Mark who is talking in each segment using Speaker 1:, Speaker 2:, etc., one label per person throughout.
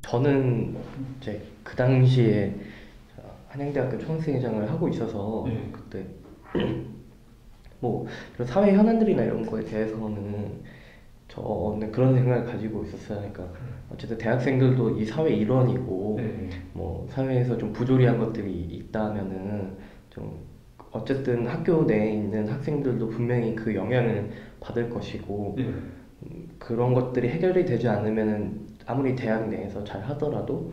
Speaker 1: 저는 이제 그 당시에 한양대학교 총학생회장을 하고 있어서
Speaker 2: 네.
Speaker 1: 그때 뭐 이런 사회 현안들이나 이런 거에 대해서는 저는 그런 생각을 가지고 있었어요. 그러니까 어쨌든 대학생들도 이 사회 일원이고
Speaker 2: 네.
Speaker 1: 뭐 사회에서 좀 부조리한 것들이 있다면은 좀 어쨌든 학교 내에 있는 학생들도 분명히 그 영향을 받을 것이고
Speaker 2: 네.
Speaker 1: 그런 것들이 해결이 되지 않으면은 아무리 대학 내에서 잘 하더라도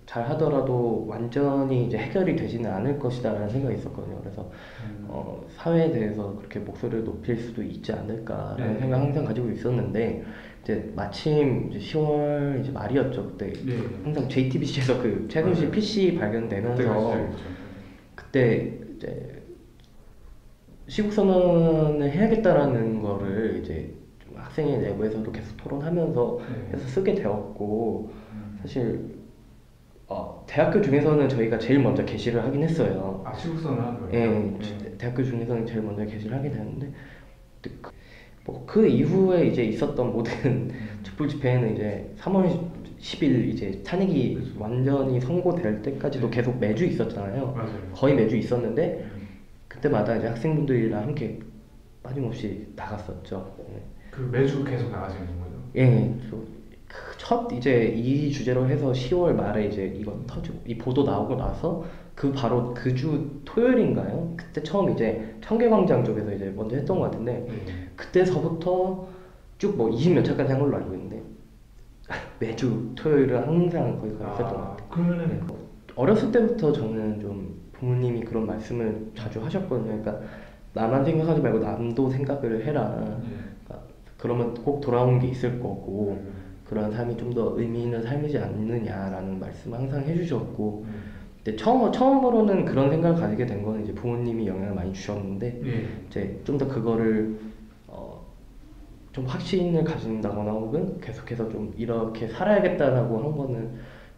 Speaker 1: 잘 하더라도 완전히 이제 해결이 되지는 않을 것이다라는 생각이 있었거든요. 그래서 사회에 대해서 그렇게 목소리를 높일 수도 있지 않을까라는
Speaker 2: 네.
Speaker 1: 생각 항상 가지고 있었는데 이제 마침 이제 10월 이제 말이었죠. 그때
Speaker 2: 네.
Speaker 1: 항상 JTBC에서 그 최순실
Speaker 2: 맞아요.
Speaker 1: PC
Speaker 2: 그때가
Speaker 1: 발견되면서
Speaker 2: 시작이었죠.
Speaker 1: 그때 이제 시국 선언을 해야겠다라는 거를 이제 좀 학생회 내부에서도 계속 토론하면서
Speaker 2: 네.
Speaker 1: 해서 쓰게 되었고 사실 대학교 중에서는 저희가 제일 먼저 게시를 하긴 했어요.
Speaker 2: 아, 시국선을 한 거예요?
Speaker 1: 예,
Speaker 2: 네.
Speaker 1: 대학교 중에서는 제일 먼저 게시를 하게 되는데 뭐그 이후에 이제 있었던 모든 촛불 집회는 이제 3월 10일 이제 탄핵이
Speaker 2: 그렇죠.
Speaker 1: 완전히 선고될 때까지도
Speaker 2: 네.
Speaker 1: 계속 매주 있었잖아요.
Speaker 2: 맞아요.
Speaker 1: 거의 매주 있었는데
Speaker 2: 음.
Speaker 1: 그때마다 이제 학생분들이랑 함께 빠짐없이 나갔었죠. 네.
Speaker 2: 그 매주 계속 나가시는 거죠?
Speaker 1: 예, 첫 이제 이 주제로 해서 10월 말에 이제 이거 터지고 이 보도 나오고 나서 그 바로 그 주 토요일인가요? 그때 처음 이제 청계광장 쪽에서 이제 먼저 했던 것 같은데
Speaker 2: 네.
Speaker 1: 그때서부터 쭉 뭐 20몇 차까지 한 걸로 알고 있는데 매주 토요일은 항상 거기 가 있었던 것 같아요.
Speaker 2: 그러면은
Speaker 1: 네. 어렸을 때부터 저는 좀 부모님이 그런 말씀을 자주 하셨거든요. 그러니까 나만 생각하지 말고 남도 생각을 해라. 그러니까 그러면 꼭 돌아오는 게 있을 거고 그런 삶이 좀 더 의미 있는 삶이지 않느냐라는 말씀을 항상 해주셨고 근데 처음으로는 그런 생각을 가지게 된 거는 이제 부모님이 영향을 많이 주셨는데
Speaker 2: 네.
Speaker 1: 이제 좀 더 그거를 좀 확신을 가진다거나 혹은 계속해서 좀 이렇게 살아야겠다라고 한 거는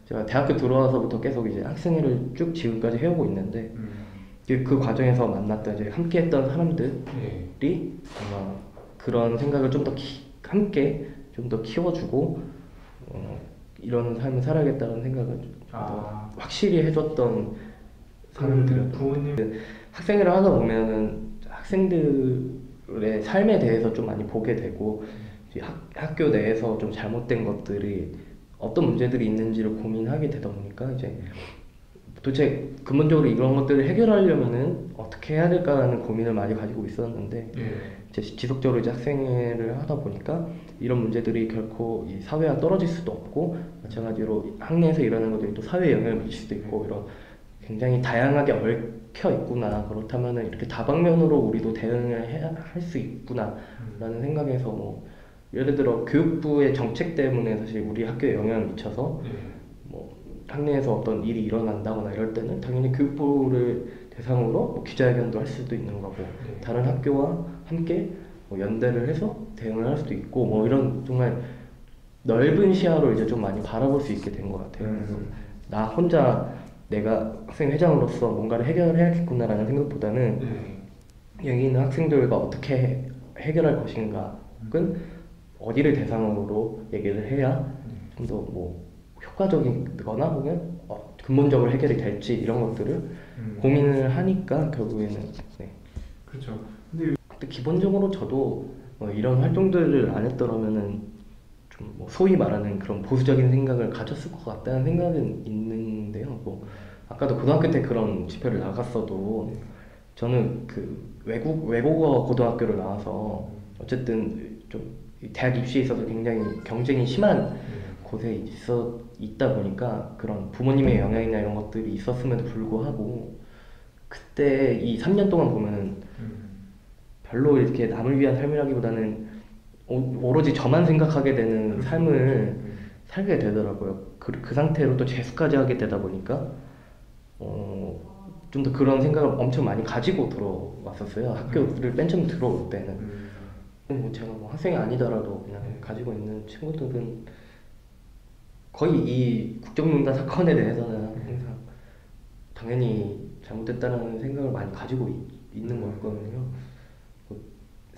Speaker 1: 제가 대학교 들어와서부터 계속 이제 학생회를 쭉 지금까지 해오고 있는데 그 과정에서 만났던 이제 함께했던 사람들이
Speaker 2: 네.
Speaker 1: 아마 그런 생각을 좀 더 함께 좀 더 키워주고 이런 삶을 살아야겠다는 생각을 더 확실히 해줬던 사람들이었던
Speaker 2: 부모님
Speaker 1: 학생회를 하다 보면은 학생들의 삶에 대해서 좀 많이 보게 되고 이제 학교 내에서 좀 잘못된 것들이 어떤 문제들이 있는지를 고민하게 되다 보니까 이제 도대체 근본적으로 이런 것들을 해결하려면은 어떻게 해야 될까라는 고민을 많이 가지고 있었는데
Speaker 2: 네.
Speaker 1: 이제 지속적으로 이제 학생회를 하다 보니까 이런 문제들이 결코 이 사회와 떨어질 수도 없고 마찬가지로 학내에서 일어나는 것들이 또 사회에 영향을 미칠 수도 있고 이런 굉장히 다양하게 얽혀 있구나. 그렇다면은 이렇게 다방면으로 우리도 대응을 해야 할 수 있구나라는 생각에서 뭐 예를 들어 교육부의 정책 때문에 사실 우리 학교에 영향을 미쳐서
Speaker 2: 네.
Speaker 1: 뭐 학내에서 어떤 일이 일어난다거나 이럴 때는 당연히 교육부를 대상으로 뭐 기자회견도 할 수도 있는 거고 다른 학교와 함께 뭐 연대를 해서 대응을 할 수도 있고 뭐 이런 정말 넓은 시야로 이제 좀 많이 바라볼 수 있게 된 것 같아요. 그래서 나 혼자 내가 학생 회장으로서 뭔가를 해결해야겠구나라는 생각보다는 여기 있는 학생들과 어떻게 해결할 것인가 혹은 어디를 대상으로 얘기를 해야 좀 더 뭐 효과적이거나 혹은 근본적으로 해결이 될지 이런 것들을 고민을 하니까 결국에는 네.
Speaker 2: 그렇죠.
Speaker 1: 근데 기본적으로 저도 이런 활동들을 안 했더라면은 좀 뭐 소위 말하는 그런 보수적인 생각을 가졌을 것 같다는 생각은 있는데요. 뭐 아까도 고등학교 때 그런 집회를 나갔어도 저는 그 외국어 고등학교를 나와서 어쨌든 좀 대학 입시에 있어서 굉장히 경쟁이 심한 곳에 있다 보니까 그런 부모님의 영향이나 이런 것들이 있었음에도 불구하고 그때 이 3년 동안 보면은 별로 이렇게 남을 위한 삶이라기보다는 오로지 저만 생각하게 되는 삶을 살게 되더라고요. 그 상태로 또 재수까지 하게 되다 보니까 좀 더 그런 생각을 엄청 많이 가지고 들어왔었어요. 학교를 맨 처음 들어올 때는. 뭐 제가 뭐 학생이 아니더라도 그냥 가지고 있는 친구들은 거의 이 국정농단 사건에 대해서는 항상 당연히 잘못됐다는 생각을 많이 가지고 있는 거였거든요.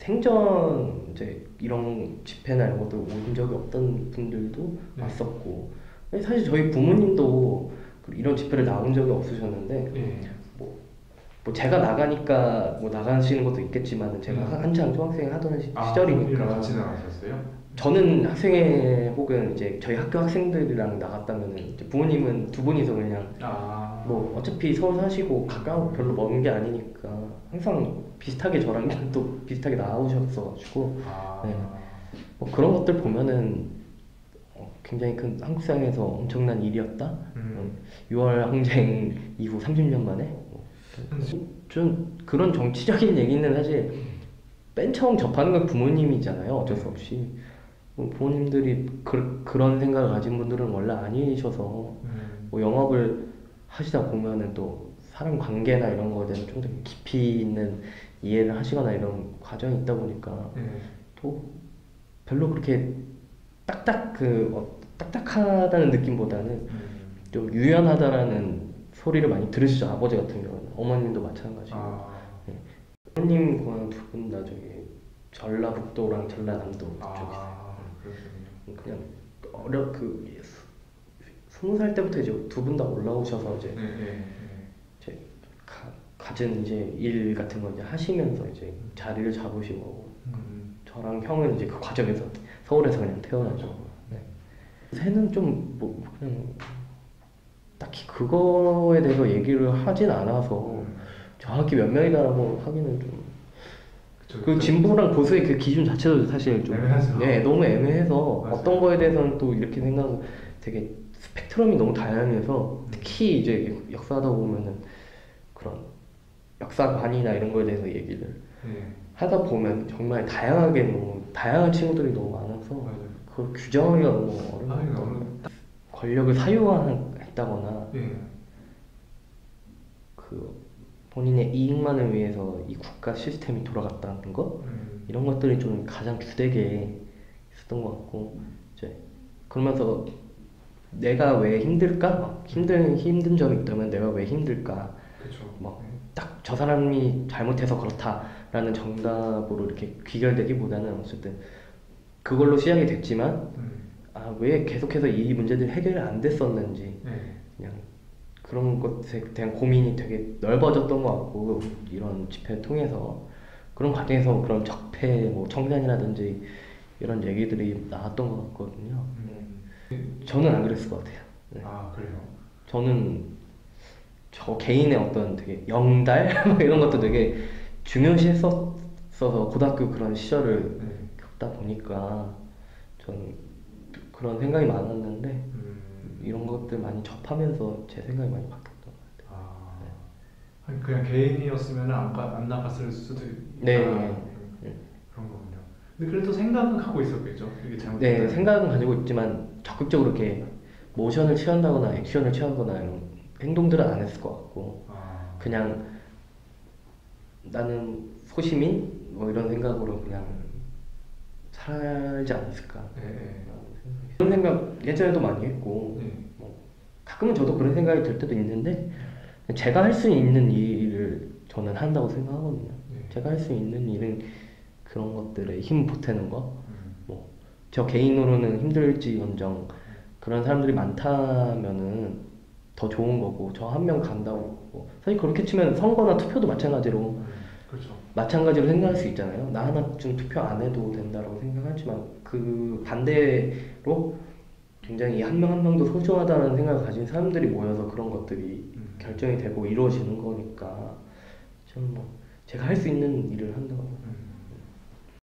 Speaker 1: 생전 이제 이런 집회나 이런 것도 오신 적이 없던 분들도
Speaker 2: 네.
Speaker 1: 왔었고, 근데 사실 저희 부모님도 이런 집회를 나온 적이 없으셨는데,
Speaker 2: 예.
Speaker 1: 뭐 제가 나가니까 뭐 나가시는 것도 있겠지만 제가 한창 중학생 하던
Speaker 2: 부모님이랑
Speaker 1: 시절이니까
Speaker 2: 같이 나가셨어요?
Speaker 1: 저는 학생회 혹은 이제 저희 학교 학생들이랑 나갔다면은 이제 부모님은 두 분이서 그냥 뭐 어차피 서울 사시고 가까워 별로 먼 게 아니니까 항상 비슷하게 저랑 또 비슷하게 나오셨어가지고 네. 뭐 그런 것들 보면은 굉장히 큰 한국 사회에서 엄청난 일이었다. 6월 항쟁 이후 30년 만에 좀 그런 정치적인 얘기는 사실 맨 처음 접하는 건 부모님이잖아요. 어쩔 수 없이 부모님들이 그런 생각을 가진 분들은 원래 아니셔서 뭐 영업을 하시다 보면은 또 사람 관계나 이런 거에 대해서 좀 더 깊이 있는 이해를 하시거나 이런 과정이 있다 보니까 또 별로 그렇게 딱딱하다는 느낌보다는 좀 유연하다라는 소리를 많이 들으시죠. 아버지 같은 경우는 어머님도 마찬가지고. 네. 어머님 두 분 다 저기 전라북도랑 전라남도 쪽이세요. 그냥 그 20살 때부터 이제 두 분 다 올라오셔서 이제 갖은 이제 일 같은 거 이제 하시면서 이제 자리를 잡으시고 저랑 형은 이제 그 과정에서 서울에서 그냥 태어나죠. 네. 새는 좀 뭐 그냥 딱히 그거에 대해서 얘기를 하진 않아서 정확히 몇 명이다라고 하기는 좀 그 진보랑 보수의 그 기준 자체도 사실 좀 네, 너무 애매해서 맞아요. 어떤 거에 대해서는 또 이렇게 생각 되게 스펙트럼이 너무 다양해서 특히 이제 역사하다 보면은 그런 역사관이나 이런 거에 대해서 얘기를 하다 보면 정말 다양하게 너무 다양한 친구들이 너무 많아서 그걸 규정하기가 너무 어려운 것 같아요. 권력을 사유화했다거나 그 본인의 이익만을 위해서 이 국가 시스템이 돌아갔다는 것 이런 것들이 좀 가장 주되게 있었던 것 같고 이제 그러면서 내가 왜 힘들까? 막 힘든 점이 있다면 내가 왜 힘들까? 막 딱 저 사람이 잘못해서 그렇다라는 정답으로 이렇게 귀결되기보다는 어쨌든 그걸로 시작이 됐지만 왜 계속해서 이 문제들이 해결이 안 됐었는지 그냥 그런 것에 대한 고민이 되게 넓어졌던 것 같고 이런 집회를 통해서 그런 과정에서 그런 적폐, 뭐 청산이라든지 이런 얘기들이 나왔던 것 같거든요. 저는 안 그랬을 것 같아요. 네.
Speaker 2: 그래요?
Speaker 1: 저는 저 개인의 어떤 되게 영달 뭐 이런 것도 되게 중요시했었어서 고등학교 그런 시절을 겪다 보니까 저는 그런 생각이 많았는데 이런 것들 많이 접하면서 제 생각이 많이 바뀌었던 것 같아요.
Speaker 2: 네. 그냥 개인이었으면 안 나갔을 수도 있다.
Speaker 1: 네.
Speaker 2: 그런 거군요. 근데 그래도 생각은 갖고 있었겠죠. 이게 잘못됐다.
Speaker 1: 네, 생각은 가지고 있지만 적극적으로 이렇게 모션을 취한다거나 액션을 취하거나 이런 행동들은 안 했을 것 같고 그냥 나는 소시민 뭐 이런 생각으로 그냥 살지 않았을까. 그런 생각 예전에도 많이 했고 뭐 가끔은 저도 그런 생각이 들 때도 있는데 제가 할 수 있는 일을 저는 한다고 생각하거든요. 제가 할 수 있는 일은 그런 것들에 힘 보태는 거. 뭐 저 개인으로는 힘들지언정 그런 사람들이 많다면은 더 좋은 거고 저 한 명 간다고 사실 그렇게 치면 선거나 투표도 마찬가지로 마찬가지로 생각할 수 있잖아요. 나 하나쯤 투표 안 해도 된다고 생각하지만 그 반대로 굉장히 한 명 한 명도 소중하다는 생각을 가진 사람들이 모여서 그런 것들이 결정이 되고 이루어지는 거니까 저는 뭐 제가 할 수 있는 일을 한다고